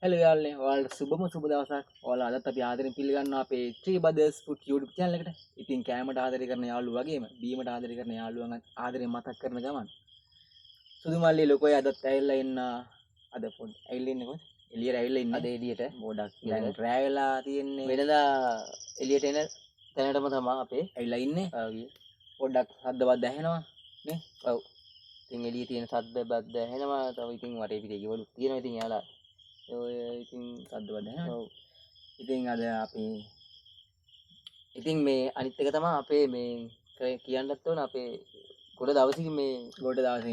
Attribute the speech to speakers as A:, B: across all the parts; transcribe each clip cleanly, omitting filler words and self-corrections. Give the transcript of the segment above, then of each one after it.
A: Hello යාළුවනේ ඔයාලට සුබම සුබ දවසක්. ඔයාලා අදත් අපි ආදරෙන් පිළිගන්නවා අපේ Tree Brothers Food YouTube channel එකට. ඉතින් කෑමට ආදරය කරන යාළුවෝ වගේම බීමට ආදරය කරන යාළුවන් ආදරෙන් මතක් කරන ගමන් සුදු මල්ලි ලොකෝයි අදත් ඇවිල්ලා ඉන්න අද පොඩ් ඇවිල්ලා ඉන්නේ කොහොමද? එළියට ඇවිල්ලා ඉන්නේ. අද එළියට ගොඩක් දැන් රෑ වෙලා තියෙන්නේ. වෙනදා එළියට එන තැනටම තමයි අපේ ඇවිල්ලා ඉන්නේ. පොඩ්ඩක් හද්දවත් දැහෙනවා නේ? ඔව්. ඉතින් එළියේ තියෙන සද්ද බද්ද ඇහෙනවා. තව ඉතින් වටේ පිටේ ගෙවලුත් තියෙනවා. ඉතින් යාලා ඔය ඉතින් සද්දවත් දැනෙනවා. ඔව්. ඉතින් අද අපි ඉතින් මේ අනිත් එක තමයි අපේ මේ කියන්නත් ඕන අපේ ගොඩ දවසකින්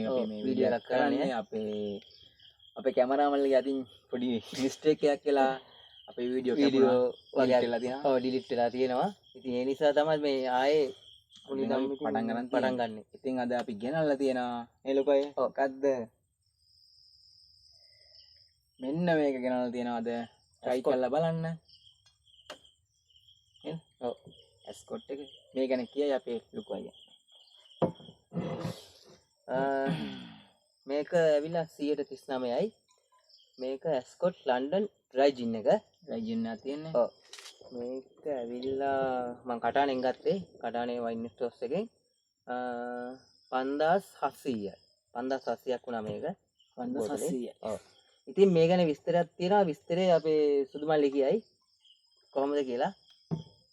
A: අපි මේ වීඩියෝ එකක් කරන්නේ අපේ කැමරාමන්ලගේ අතින් පොඩි මිස්ටේක් එකක් වෙලා අපේ වීඩියෝ වගේ වෙලා තියෙනවා. ඔව් ඩිලීට් වෙලා තියෙනවා. ඉතින් ඒ නිසා තමයි මේ ආයේ පටන් ගන්න. ඉතින් අද අපි ගෙනල්ලා තියෙනවා මේ ලොකයි. මොකද්ද? මෙන්න මේක ගෙනල්ලා තියෙනවා අද try කරලා බලන්න. නේද? ඔව්. ඇස්කොට් එක මේ ගැන කියයි අපේ ලොකු අයියා. මේක ඇවිල්ලා 139යි. මේක ඇස්කොට් ලන්ඩන් ඩ්‍රයි ජින් එක. ඩ්‍රයි ජින් එකක් තියෙන්නේ. ඔව්. මේක ඇවිල්ලා මම කටානෙන් ගත්තේ. කටානේ වයින් ස්ටෝර්ස් එකෙන් 5700යි. 5700ක් වුණා මේක. 5700යි. ඔව්. ඉතින් මේ ගැන විස්තරයක් තියෙනවා. විස්තරේ අපේ සුදු මල්ලි කියයි කොහොමද කියලා.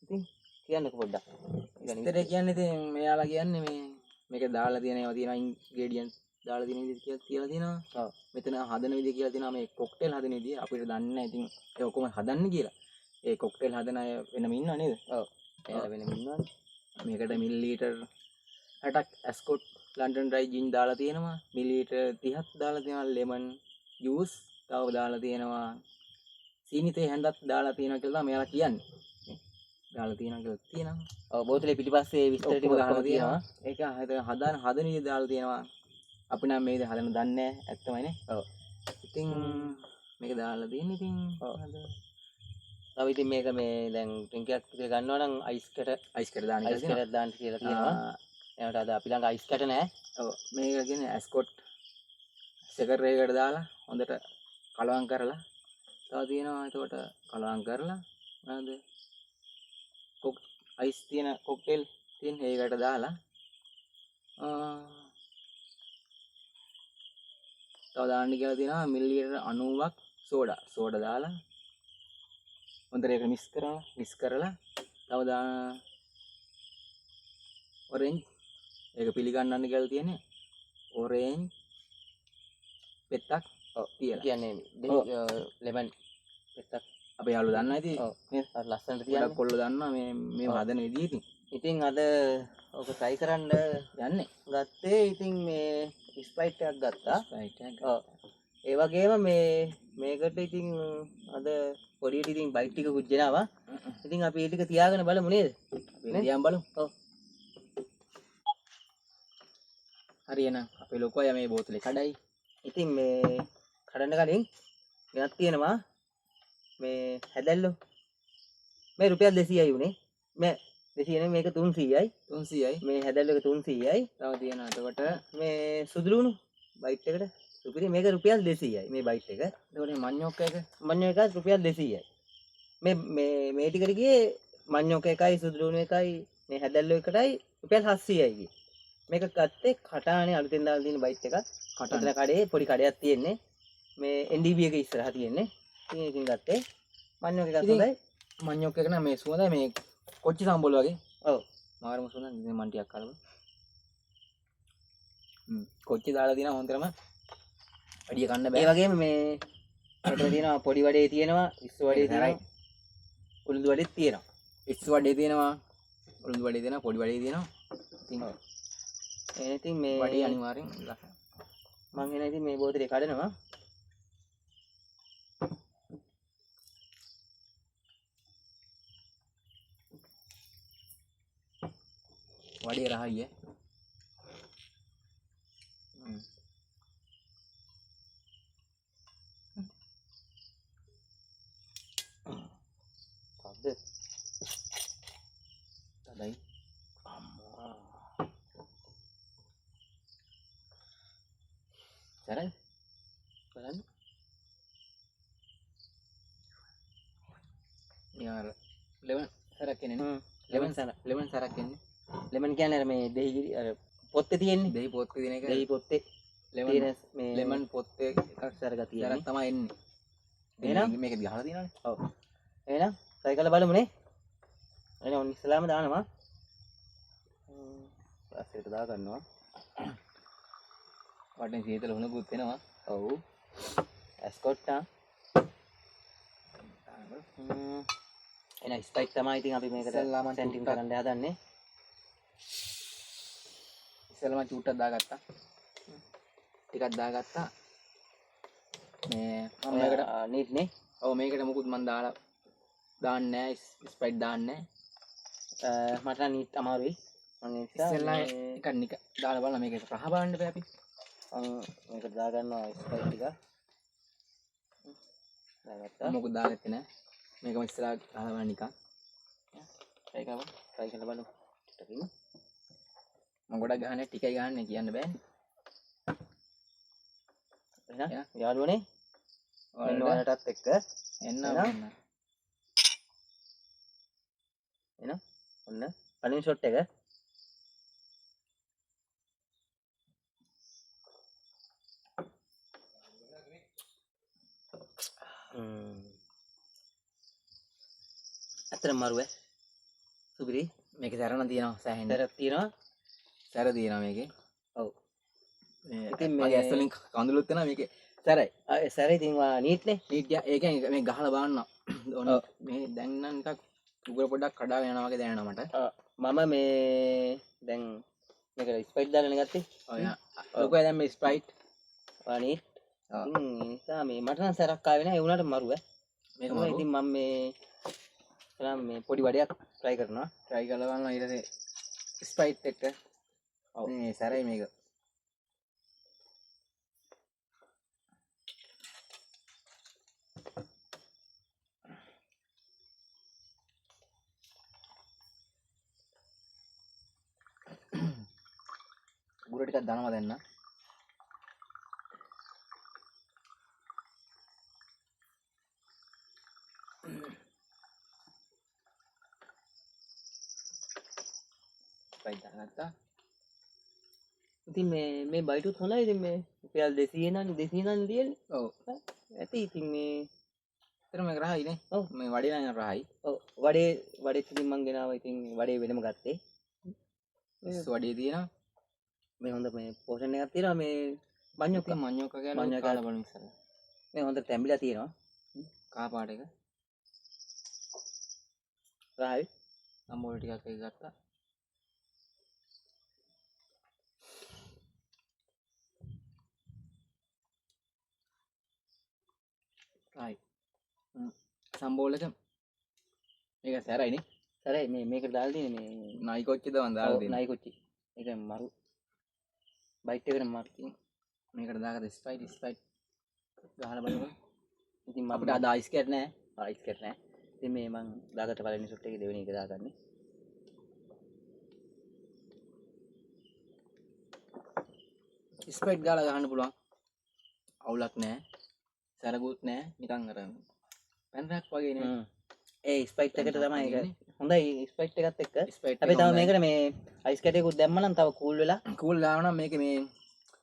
A: ඉතින් කියන්නකෝ පොඩ්ඩක්. විස්තරේ කියන්නේ ඉතින් මෙයාලා කියන්නේ මේක දාලා තියෙන ඒවා තියෙනවා ඉන්ග්‍රේඩියන්ට්ස් දාලා තියෙන විදිහ කියලා තියෙනවා. ඔව්. මෙතන හදන විදිහ කියලා තියෙනවා. මේ කොක්ටේල් හදන විදිහ අපිට දන්නේ නැහැ. ඉතින් ඒ ඔක්කොම හදන්නේ කියලා. ඒ කොක්ටේල් හදන අය වෙනම ඉන්නව නේද? ඔව්. එයාලා වෙනම ඉන්නවනේ. මේකට මිලිලීටර් 60ක් ඇස්කොට් ලන්ඩන් ඩ්‍රයි ජින් දාලා තියෙනවා. මිලිලීටර් 30ක් දාලා තියෙනවා ලෙමන් ජූස්. තව දාලා තියෙනවා සීනි තේ හැන්දක් දාලා තියෙනවා කියලා තමයි මෙයාලා කියන්නේ. දාලා තියෙනවා කියලා තියෙනවා. ඔව් බෝතලේ පිටිපස්සේ විස්තර ටික දාලා තියෙනවා. ඒක හදන විදිහ දාලා තියෙනවා. අපි නම් මේ විදිහ හදන්න දන්නේ නැහැ. ඇත්තමයිනේ. ඔව්. ඉතින් මේක දාලා තියෙන්නේ ඉතින් තව ඉතින් මේක මේ දැන් ඩ්‍රින්ක් එකක් විතර ගන්නවා නම් අයිස් කැට දාන්න කියලා තියෙනවා. එයාට අද අපි ළඟ අයිස් කැට නැහැ. ඔව් මේක කියන්නේ ඇස්කොට් සෙකර් එකකට දාලා හොඳට කලවම් කරලා තව තියෙනවා එතකොට කලවම් කරලා මොනවද අයිස් තියෙන කොක්ටේල් තියෙන ඒකට දාලා තව දාන්න කියලා තියෙනවා මිලිලීටර් 90ක් සෝඩා දාලා හොඳට ඒක මික්ස් කරලා තව දාන ඔරෙන්ජ් ඒක පිළිගන්නන්න කියලා තියෙන්නේ ඔරෙන්ජ් පෙත්තක් තියලා කියන්නේ ලෙමන් පෙත්තක් අපේ යාළුවෝ දන්නවා ඉතින් නේද අර ලස්සනට තියන්නේ කොල්ලෝ දන්නවා මේ හදන විදිහ ඉතින් අද ඔක try කරන්න යන්නේ ගත්තේ ඉතින් මේ ස්ප්‍රයිට් එකක් ගත්තා ඔව් ඒ වගේම මේකට ඉතින් අද පොඩියට ඉතින් බයිට් ටිකකුත් ගෙනාවා ඉතින් අපි ඒ ටික තියාගෙන බලමු නේද අපි තියාන් බලමු ඔව් හරි එහෙනම් අපේ ලොකු අය මේ බෝතලේ කඩයි ඉතින් මේ කඩන්න කලින් මෙයක් තියෙනවා මේ හැදැල්ලෝ මේ රුපියල් 200යි උනේ මේ 200 නේ මේක 300යි මේ හැදැල්ල එක 300යි තව තියෙනවා එතකොට මේ සුදුලුණු බයිට් එකට රුපියල් මේක රුපියල් 200යි මේ බයිට් එක එතකොට මඤ්ඤොක්ක එක රුපියල් 200යි මේ ටිකට ගියේ මඤ්ඤොක්ක එකයි සුදුලුණු එකයි මේ හැදැල්ල එකටයි රුපියල් 700යි ගියේ මේක ගත්තේ කටානේ අලුතෙන් දාලා තියෙන බයිට් එකක් කටන කඩේ පොඩි කඩයක් තියෙන්නේ මේ NDB එක ඉස්සරහා තියෙන්නේ ඉතින් ඒකෙන් ගත්තේ මඤ්ඤොක්ක එකක් හොඳයි මඤ්ඤොක්ක එක නම් මේ සුවඳයි මේ කොච්චි සම්බෝල වගේ ඔව් මාරම සුවඳ ඉතින් මන් ටිකක් කලමු කොච්චි දාලා දිනා හොඳටම වැඩි කන්න බෑ ඒ වගේම මේ මෙතන තියෙනවා පොඩි වඩේ තියෙනවා ඉස්සු වඩේ තියෙනවා උළුදු වඩේත් තියෙනවා ඉස්සු වඩේ තියෙනවා උළුදු වඩේ තියෙනවා පොඩි වඩේ තියෙනවා ඉතින් ඉතින් මේ වඩේ අනිවාර්යෙන් මම එන ඉතින් මේ බෝතලේ කඩනවා වඩේ රහයි තදයි අම්මා සරයි බලන්න
B: නිකන් ලෙමන් සරක් කියන්නේ ලෙමන් සරක් කියන්නේ
A: ලෙමන් කියන්නේ අර මේ දෙහි අර පොත්තේ තියෙන්නේ
B: දෙහි පොත්තේ තියෙන එක
A: දෙහි පොත්තේ තියෙන මේ
B: ලෙමන් පොත්තේ
A: එකක් සරක තියෙන්නේ
B: සරක් තමයි එන්නේ
A: එහෙනම්
B: මේක ගහලා තියෙනවනේ
A: ඔව් එහෙනම් try කරලා බලමුනේ එහෙනම් ඔන්න ඉස්සලාම දානවා පස්සෙට දා ගන්නවා
B: වටෙන් සීතල හුණකුත් වෙනවා
A: ඔව් ඇස්කොට්ටා එහෙනම් ස්පයික් තමයි ඉතින් අපි මේකට සෙන්ටින් කරන්න හදන්නේ
B: ඉස්සෙල්ලාම චූට්ටක් දාගත්තා ටිකක් දාගත්තා මේ මම මේකට
A: නීට් නේ
B: ඔව් මේකට මොකුත් මම දාන්නේ නැහැ ස්ප්‍රයිට් දාන්නේ
A: නැහැ මට නම් නීට් අමාරුයි මම
B: ඉස්සෙල්ලා එකක් නික දාලා බලන්න මේක රහ බලන්න බෑ අපි
A: මේකට දා ගන්නවා ස්පයිට් ටික දාගත්තා
B: මොකුත් දාගත්තේ නැහැ මේකම ඉස්සෙල්ලා ගහලා බලන්න නිකන්
A: try කරලා බලමු ටිකකින්
B: මම ගොඩක් ගහන්නේ ටිකයි ගහන්නේ කියන්න බෑනේ
A: එහෙනම් යාළුවනේ මෙන්න ඔයාලටත් එක්ක
B: එන්න
A: එහෙනම් ඔන්න පළවෙනි ෂොට් එක අතර මරුව සුබිරි
B: මේක සැරණ තියෙනවා සෑහෙන්න
A: සැරක් තියෙනවා
B: සැර තියෙනවා මේකේ
A: ඔව්
B: ඉතින් මේ ඇස් වලින් කඳුළුත් වෙනවා මේකේ සැරයි
A: සැරයි ඉතින් නීට් නේ
B: නීට් ඒ කියන්නේ මේ ගහලා බලන්න ඕන මේ දැන් නම් නිකන් උගුර පොඩ්ඩක් කඩාගෙන යනවා වගේ දැනෙනවා මට
A: මම මේ දැන් මේක ස්පයිට් දාගෙන ගත්තේ
B: ඔය ලොකෝ දැන් මේ ස්පයිට්
A: නීට් නිසා මේ මට නම් සැරක් ආවේ නැහැ ඒ වුණාට මරුව මේක ඉතින් මම මේ පොඩි වඩයක් try කරනවා
B: try කරලා බලනවා ඊට පස්සේ ස්පයිට් එක ඔව් මේ සැරයි මේක ගුර ටිකක් දානවා දැන් නා ස්පයිට් දාගත්තා
A: ඉතින් මේ බයිටුත් හොඳයි ඉතින් මේ රුපියල් 200 නම් තියෙන්නේ
B: ඔව්
A: ඇති ඉතින් මේ
B: ඒතර මේක රහයි නේ ඔව් මේ වඩේ නම් රහයි
A: ඔව් වඩේ ඉතින් මං ගෙනාවා ඉතින් වඩේ වෙනම ගත්තේ
B: වඩේ තියෙනවා
A: මේ හොඳ මේ පෝෂන් එකක් තියෙනවා මේ මඤ්ඤොක්ක
B: කියලා කාලා බලමු ඉස්සරහ
A: මේ හොඳ තැඹිලා තියෙනවා
B: කහ පාට එක
A: රහයි
B: අම්බෝල ටිකක් එක ගත්තා රහයි සම්බෝල එක මේක සැරයි නේ
A: සැරයි මේකට දාලා තියෙන්නේ මේ
B: නයි කොච්චිද මන් දාලා තියෙන්නේ
A: නයි කොච්චි ඒක මරු බයිට් එකට මරු
B: මේකට දාගත්ත ස්පයිට් ගහලා බලමු
A: ඉතින්
B: අපිට අද අයිස් කැට් නැහැ
A: අයිස් කැට් නැහැ ඉතින් මේ මං දාගත්ත පළවෙනි ෂොට් එකේ දෙවෙනි එක දාගන්නේ
B: ස්පයිට් ගාලා ගහන්න පුළුවන් අවුලක් නැහැ සැරගුත් නැහැ නිකන් අර පැන්රක් වගේ නේ
A: ඒ ස්පයිට් එකට තමයි ඒක හොඳයි ස්පයිට් එකත් එක්ක අපි තව මේකට මේ අයිස් කැට් එකකුත් දැම්ම නම් තව කූල් වෙලා
B: කූල් දානවා නම් මේකේ මේ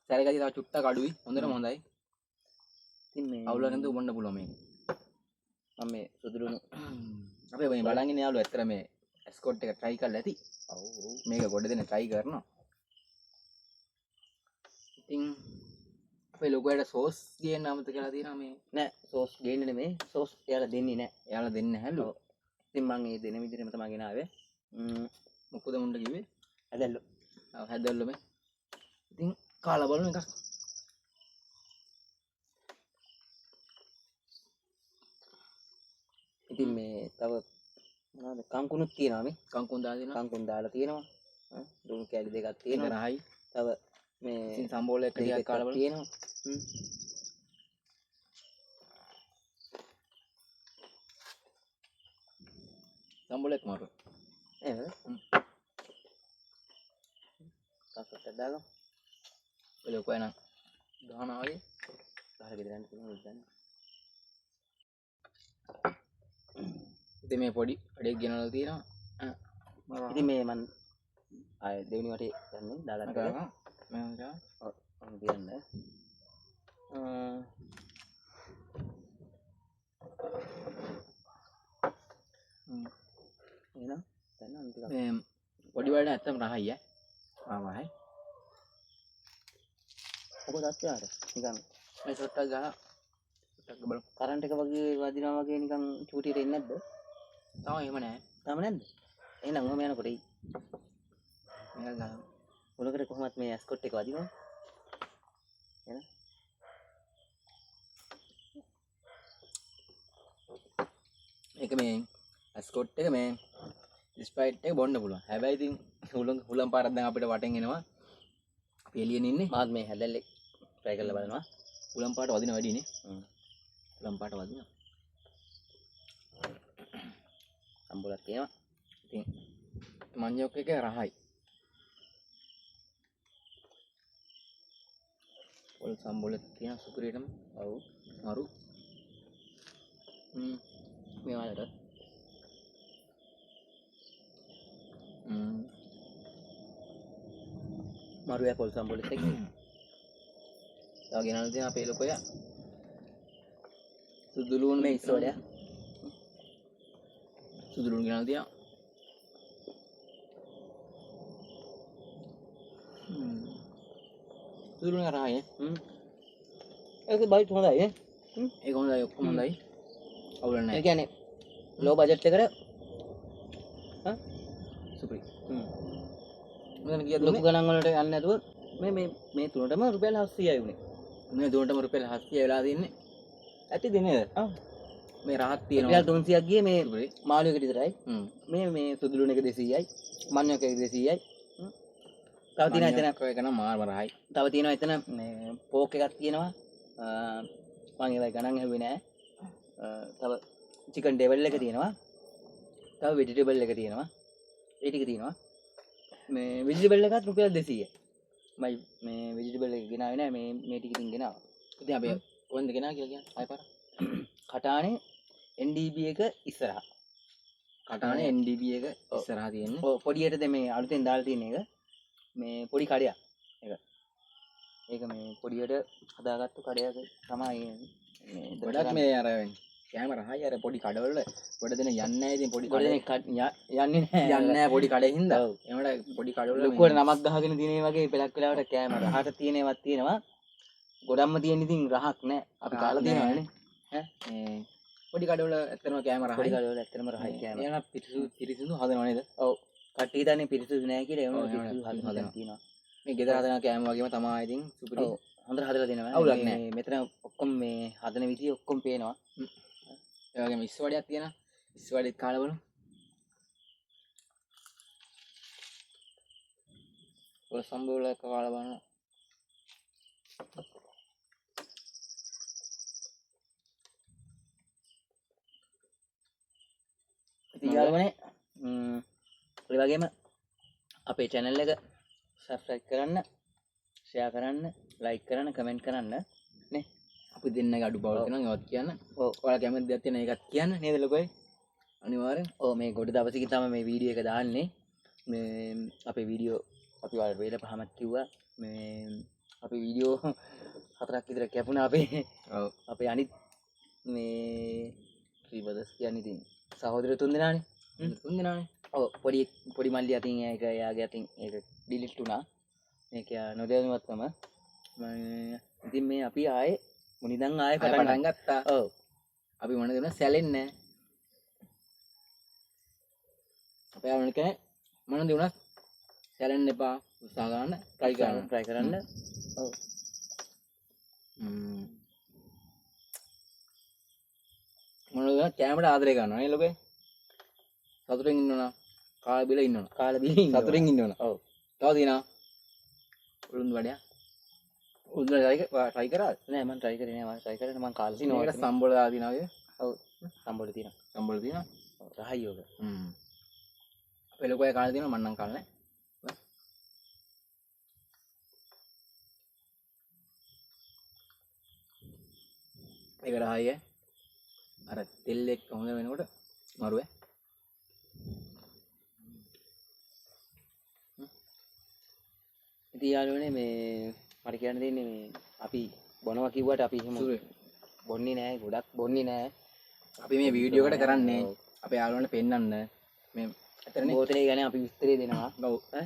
B: සැරගතිය තව චුට්ටක් අඩුයි හොඳටම හොඳයි
A: ඉතින් මේ
B: අවුලක් නැතුව උඹන්න පුළුවන් මේක
A: මම මේ සුදුරුණු
B: අපේ මේ බලන් ඉන්න යාළුවෝ ඇත්තට මේ ස්කොට් එක try කරලා ඇති
A: ඔව්
B: මේක ගොඩ දෙන්න try කරනවා ඉතින් අපේ ලොකුවට සෝස් ගේන්න අමතක කරලා තියෙනවා මේ
A: නෑ සෝස් ගේන්නේ නෙමෙයි සෝස් එයාලා දෙන්නේ නෑ
B: එයාලා දෙන්නේ නැහැලු
A: ඉතින් මම මේ දෙන විදිහටම තමයි ගෙනාවේ
B: මොකද මුණ්ඩ කිව්වේ
A: හැදල්ලු
B: ඔව් හැදල්ලු මේ ඉතින් කාලා බලමු එකක්
A: ඉතින් මේ තව මොනවද කංකුණුත් තියෙනවා මේ කංකුන් දාලා තියෙනවා දුණු කැලි දෙකක් තියෙනවා
B: රහයි
A: තව මේ
B: ඉතින් සම්බෝල එක ටිකක් කාලා බලමු
A: තියෙනවා
B: සම්බෝල එක මාරු
A: එහෙම කසට දාගමු
B: ඔය ලොකු එන ගහනවා වගේ
A: ගහලා ගෙදරන්න පුළුවන් උද්දන්න
B: ඉතින් මේ පොඩි වැඩක් ගෙනල්ලා තියෙනවා.
A: ඉතින් මේ මන් ආය දෙවෙනි වටේ යන්නේ දාලා
B: කරා මම ගා
A: ඔව් කියන්න එහෙනම් දැන් අන්තිම
B: මේ පොඩි වැඩ ඇත්තම රහයි ඈ. ආවයි.
A: ඔබ දත්තාට නිකන්
B: මේ ෂොට් එක ගහලා ෂොට් එක බලමු.
A: කරන්ට් එක වගේ වදිනවා වගේ නිකන් චූටියට එන්නේ නැද්ද?
B: තාම එහෙම නැහැ.
A: තාම නැද්ද? එහෙනම් ඔහම යනකොට එයි.
B: මේක ගහලා
A: ඔලකට කොහොමත් මේ ඇස්කොට් එක වදිනවා. එහෙනම්
B: මේක මේ ස්කොට් එක මේ ස්ප්‍රයිට් එක බොන්න පුළුවන්. හැබැයි ඉතින් හුලම් පාරක් දැන් අපිට වටෙන් එනවා. අපි එළියෙන් ඉන්නේ.
A: මාත් මේ හැදල්ලේ try කරලා බලනවා.
B: හුලම් පාට වදින වැඩිනේ. හුලම් පාට වදිනවා.
A: සම්බුලක් තියෙනවා.
B: ඉතින් මඤ්ඤොක් එක රහයි. පොල් සම්බුලක් තියෙන සුපිරියටම. ඔව්. මරු.
A: මේ වලට මරුවේ පොල් සම්බුලෙත් එක්ක
B: තව ගෙනල්ලා තියෙන අපේ ලොකයා සුදු ලුණු
A: මේ ඉස්සෝලය
B: සුදු ලුණු ගෙනල්ලා තියෙනවා. සුදු ලුණු රහයි.
A: ඒක බයිට් හොඳයි නේ.
B: ඒක හොඳයි ඔක්කොම හොඳයි. අවුල නැහැ.
A: ඒ කියන්නේ ලෝ බජට් එකට
B: සුපිරි. මෙතන කීයද
A: ලොකු ගණන් වලට යන්නේ නැතුව මේ තුනටම රුපියල් 700යි උනේ.
B: මේ දුන්නටම රුපියල් 700 වෙලා තින්නේ.
A: ඇති දිනේද?
B: මේ රහක් තියෙනවා.
A: රුපියල් 300ක් ගියේ මේ
B: සුපිරි.
A: මාළුවෙකට විතරයි. මේ සුදු ලුණු එක 200යි. මඤ්ඤොක් එක 200යි. තව තියෙනවා එතන
B: එක නම් මාර්ම රහයි.
A: තව තියෙනවා එතන මේ පෝක් එකක් තියෙනවා. මම ඒවයි ගණන් හැව්වේ නෑ. තව චිකන් ඩෙවල් එක තියෙනවා. තව වෙජිටබල් එක තියෙනවා. ඒ ටික තියෙනවා. මේ වෙජිටබල් එකත් රුපියල් 200යි. මම මේ වෙජිටබල් එක ගෙනාවේ නෑ මේ ටික ඉතින් ගෙනාවා.
B: ඉතින් අපි කොහෙන්ද ගෙනා කියලා කියන්නේ? ආයෙ පාර.
A: කටානේ NDB එක ඉස්සරහා.
B: කටානේ NDB එක ඉස්සරහා තියෙන්නේ.
A: ඔව් පොඩියට මේ අලුතෙන් දාලා තියෙන එක. මේ පොඩි කඩයක්. ඒක මේ පොඩියට හදාගත්තු කඩයක තමයි මේ
B: ගොඩක් මේ අර කැමරා හයි අර පොඩි කඩවල ගොඩ දෙන යන්නේ නැහැ. ඉතින් පොඩි
A: ගොඩ දෙනෙක් යන්නේ
B: නැහැ පොඩි කඩේ හින්දා. එහමඩ පොඩි කඩවල
A: ලොකුවට නමක් ගහගෙන තියෙන වගේ පෙලක් වෙලාවට කැමරා රහට තියෙනවත් තියෙනවා. ගොඩක්ම තියෙන ඉතින් රහක් නැහැ. අපි කාලා තියෙනවානේ.
B: මේ පොඩි කඩවල ඇත්තටම කැමරා
A: පොඩි කඩවල ඇත්තටම රහයි කැමරා.
B: එනවා පිරිසිදු හදනව නේද?
A: ඔව්. කට්ටිය දන්නේ පිරිසිදු නැහැ කියලා ඒවම පිරිසිදු හදලා තියෙනවා.
B: මේ ගෙදර හදන කෑම වගේම තමයි ඉතින් සුපිරි.
A: ඔව්. හොඳට හදලා දෙනවා.
B: අවුලක් නැහැ.
A: මේ මෙතන ඔක්කොම මේ හදන විදිය ඔක්කොම පේනවා.
B: ඒ වගේම ඉස්වඩයක් තියෙනවා. ඉස්වඩෙත් කාලා බලමු. ඔය සම්බෝල එක කාලා බලන්න.
A: ඉතින් යාළුවනේ ඔය වගේම අපේ channel එක subscribe කරන්න, share කරන්න, like කරන්න, comment කරන්න නේ.
B: අපි දෙන්නගේ අඩු බව තියෙනවා ඒවත් කියන්න.
A: ඔව්.
B: ඔයාලා කැමති දෙයක් තියෙනවා ඒකත් කියන්න නේද ලොකෝයි? අනිවාර්යෙන්.
A: ඔව් මේ ගොඩ දවසකින් තමයි මේ වීඩියෝ එක දාන්නේ. මේ අපේ වීඩියෝ අපි වල වේල පහමත් කිව්වා. මේ අපේ වීඩියෝ 4ක් විතර කැපුණා
B: ඔව්.
A: අපේ අනිත් මේ ත්‍රී බ්‍රදර්ස් කියන්නේ ඉතින් සහෝදර තුන් දෙනානේ.
B: තුන් දෙනානේ.
A: ඔව් පොඩි මල්ලි අතින් ඒක එයාගේ අතින් ඒක ඩිලීට් වුණා. මේක නොදැනුවත්වම ඉතින් මේ අපි ආයේ මුනිදන් ආයේ
B: පටන් ගත්තා.
A: ඔව්.
B: අපි මොන දෙන සැලෙන්නේ නැහැ. අපේ ආවනික මොන දෙුණත් සැලෙන්න එපා. උත්සාහ ගන්න try කරන්න.
A: ඔව්.
B: මොනවද කැමරට ආදරය කරනවා නේ ලොකේ. සතුටින් ඉන්නවනම් කාලා බිලා ඉන්නවනම්
A: කාලා බිලින්
B: සතුටින් ඉන්නවනම්.
A: ඔව්.
B: තව තියෙනවා. උළුන් වඩයක්. උළුන් try කරාද?
A: නෑ මම try කරේ නෑ. මම try කරේ මම කාලා
B: තියෙනවා. ඒකට සම්බෝල දාලා තියෙනවා වගේ.
A: ඔව්. සම්බෝල තියෙනවා.
B: සම්බෝල තියෙනවා.
A: ඔව් රහයි යෝග.
B: අපේ ලොකෝ කාලා තියෙනවා මම නම් කාලා නෑ. ඒක රහයි අර තෙල් එක්ක හොඳ වෙනකොට මරුවේ
A: ඉතින් යාළුවනේ මේ මට කියන්න දෙන්නේ මේ අපි බොනවා කිව්වට අපි එහෙම බොන්නේ නැහැ, ගොඩක් බොන්නේ නැහැ.
B: අපි මේ වීඩියෝ එකට කරන්නේ අපේ යාළුවන්ට පෙන්නන්න මේ
A: ඇත්තටනේ බෝතලේ ගැන අපි විස්තරය දෙනවා.
B: ඔව්
A: ඈ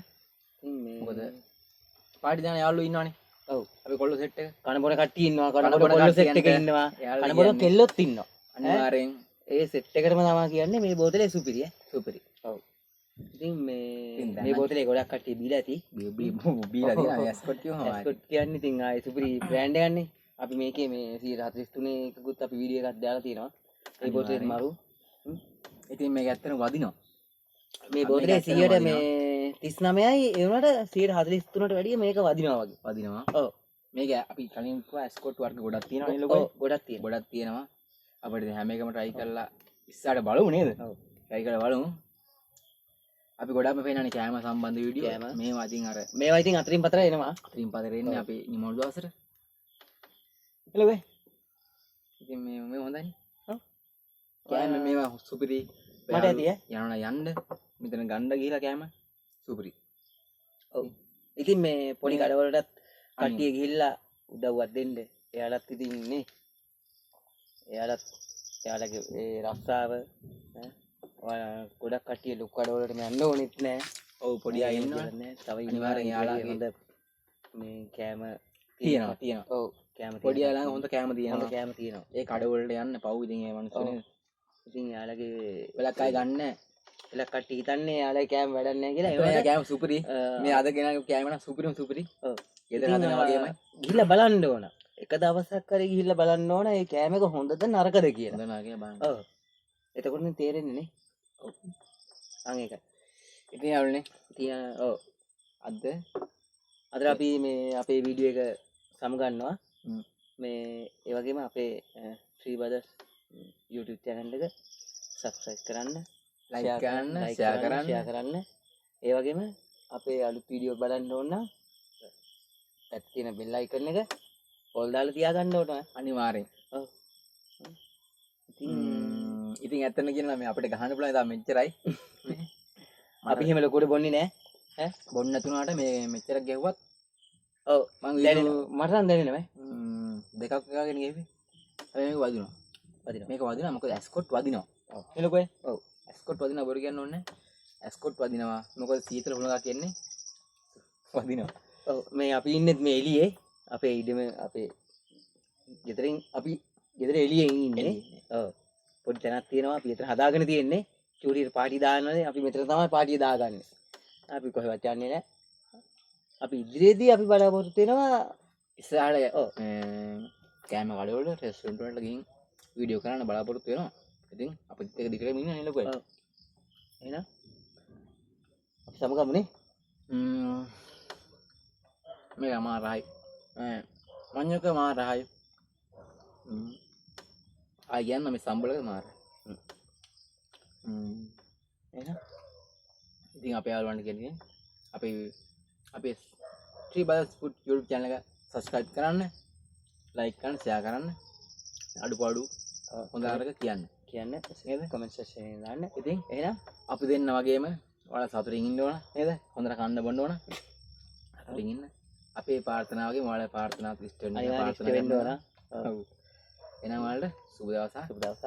A: ඉතින් මේ
B: මොකද පාටි දාන යාළුවෝ ඉන්නවනේ.
A: ඔව්
B: අපි කොල්ල සෙට් එක
A: කන බොන කට්ටිය ඉන්නවා, කන බොන කොල්ල සෙට් එක ඉන්නවා, කන බොන කෙල්ලොත් ඉන්නවා.
B: අනිවාර්යෙන්
A: ඒ සෙට් එකටම තමයි කියන්නේ මේ බෝතලේ සුපිරි ඈ.
B: සුපිරි.
A: ඔව්. ඉතින් මේ බෝතලේ ගොඩක් කට්ටිය බීලා ඇති.
B: බීලා තියෙනවා ඇස්කොට් කියවම.
A: ඇස්කොට් කියන්නේ ඉතින් ආයේ සුපිරි බ්‍රෑන්ඩ් එකක්නේ. අපි මේකේ මේ 143 එකකුත් අපි වීඩියෝ එකක් දාලා තියෙනවා. ඒ බෝතලේ මරු.
B: ඉතින් මේක ඇත්තටම වදිනවා.
A: මේ බෝතලේ 100ට මේ 39යි ඒ වුණාට 143ට වැඩිය මේක වදිනවා වගේ.
B: වදිනවා.
A: ඔව්.
B: මේක අපි කලින් කිව්වා ඇස්කොට් වර්ග ගොඩක් තියෙනවා නේ ලොකෝ.
A: ගොඩක් තියෙනවා.
B: ගොඩක් තියෙනවා. අපිට හැම එකම try කරලා ඉස්සරහට බලමු නේද?
A: ඔව්.
B: try කරලා බලමු. අපි ගොඩක්ම පේනනේ කෑම සම්බන්ධ වීඩියෝ.
A: කෑම.
B: මේවා ඉතින් අර
A: මේවා ඉතින් අතරින් පතර එනවා.
B: අතරින් පතර එන්නේ අපි නිමවුල් දවසට.
A: එළවෙ.
B: ඉතින් මේ හොඳයි.
A: ඔව්.
B: කෑම මේවා සුපිරි.
A: මට ඇති ඈ.
B: යනවා යන්න. මෙතන ගන්න ගිහලා කෑම සුපිරි.
A: ඔව්. ඉතින් මේ පොඩි කඩවලටත් කට්ටිය ගිහිල්ලා උදව්වක් දෙන්න. එයාලත් ඉතින් නේ. එයාලගේ ඒ රස්සාව ගොඩක් කට්ටිය ලොකු කඩවලට යන්න ඕනෙත් නෑ.
B: ඔව් පොඩි අය ඉන්නවා.
A: තව
B: අනිවාර්යෙන් එයාලගේ
A: හොඳ මේ කෑම
B: තියෙනවා.
A: ඔව් කෑම
B: පොඩි අය ළඟ හොඳ කෑම
A: හොඳ
B: තියෙනවා.
A: කෑම තියෙනවා.
B: ඒ කඩවලට යන්න පව් ඉතින් ඒ මනුස්සනේ.
A: ඉතින් එයාලගේ
B: වෙලක් අය ගන්න නැහැ.
A: වෙලක් කට්ටිය හිතන්නේ එයාලගේ කෑම වැඩක් නෑ කියලා.
B: ඒ කෑම සුපිරි. මේ අද ගෙනාවේ කෑම නම් සුපිරිම සුපිරි.
A: ඔව්.
B: ගෙදර හදනවා වගේමයි.
A: ගිහිල්ලා බලන්න ඕන. එක දවසක් හරි ගිහිල්ලා බලන්න ඕන මේ කෑම එක හොඳද නරකද කියලා.
B: හොඳ නා කියලා බලන්න.
A: ඔව්. එතකොටනේ තේරෙන්නේ නේ. ඔව්. අන් ඒකයි.
B: ඉතින් යාළුවනේ
A: තියන ඔව්.
B: අද
A: අපි මේ අපේ වීඩියෝ එක සමගන්නවා. මේ ඒ වගේම අපේ ශ්‍රී බ්‍රදර්ස් YouTube channel එක subscribe කරන්න,
B: like කරන්න, share
A: කරන්න. ඒ වගේම අපේ අලුත් වීඩියෝ බලන්න ඕන නම් පැත්තේ තියෙන bell icon එක all දාලා තියාගන්න ඕන.
B: අනිවාර්යෙන්.
A: ඔව්.
B: ඉතින් ඇත්තම කියනවා මේ අපිට ගහන්න පුළුවන් තාම මෙච්චරයි.
A: අපි එහෙම ලොකුට බොන්නේ නෑ. ඈ
B: බොන්න නැතුණාට මේ මෙච්චර ගෙව්වත්
A: ඔව්
B: මං
A: මට නම් දැනෙන්නේ
B: දෙකක් එකගෙන ගෙවි. හැබැයි මේක වදිනවා. මේක වදිනවා මොකද ඇස්කොට් වදිනවා.
A: ඔව් එලකොයි. ඔව්
B: ඇස්කොට් වදිනවා බොරු කියන්න ඕනේ. ඇස්කොට් වදිනවා. මොකද සීතල හුලඟක් කියන්නේ වදිනවා.
A: ඔව් මේ අපි ඉන්නෙත් මේ එළියේ අපේ ඉඩම අපේ ගෙදරින් අපි ගෙදර එළියෙන් ඉන්නේ. ඔව් පොඩි තැනක් තියෙනවා අපි එතන හදාගෙන තියෙන්නේ. චූරියට පාටි දානවානේ අපි මෙතන තමයි පාටිය දාගන්නේ. අපි කොහෙවත් යන්නේ නැහැ. අපි ඉදිරියේදී අපි බලාපොරොත්තු වෙනවා
B: ඉස්සරහට කෑම කඩවල රෙස්ටොරන්ට් වලට ගිහින් වීඩියෝ කරන්න බලාපොරොත්තු වෙනවා. ඉතින් අපිත් එක දිගටම ඉන්න නේ ලොකෝ.
A: ඔව්. එහෙනම් අපි සමගමුනේ.
B: මේක මාරයි. මඤ්ඤක මාරයි. ආ යන්න මේ සම්බලක මාරයි.
A: එහෙනම්
B: ඉතින් අපේ යාළුවන්ට කියන්නේ අපේ ශ්‍රී බ්‍රදර්ස් ෆුඩ් YouTube channel එක subscribe කරන්න, like කරන්න, share කරන්න. අඩුපාඩු හොඳ අරක කියන්න
A: නේද? comment section එකේ දාන්න.
B: ඉතින්
A: එහෙනම්
B: අපි දෙන්න වගේම ඔයාලා සතුටින් ඉන්න ඕන නේද? හොඳට කන්න බොන්න ඕන. සතුටින් ඉන්න. අපේ ප්‍රාර්ථනාව වගේම ඔයාලා ප්‍රාර්ථනාත් ඉෂ්ට වෙන්න
A: වෙන්න ඕන.
B: ඔව්. එහෙනම් ඔයාලට සුබ දවසක්.
A: සුබ දවසක්.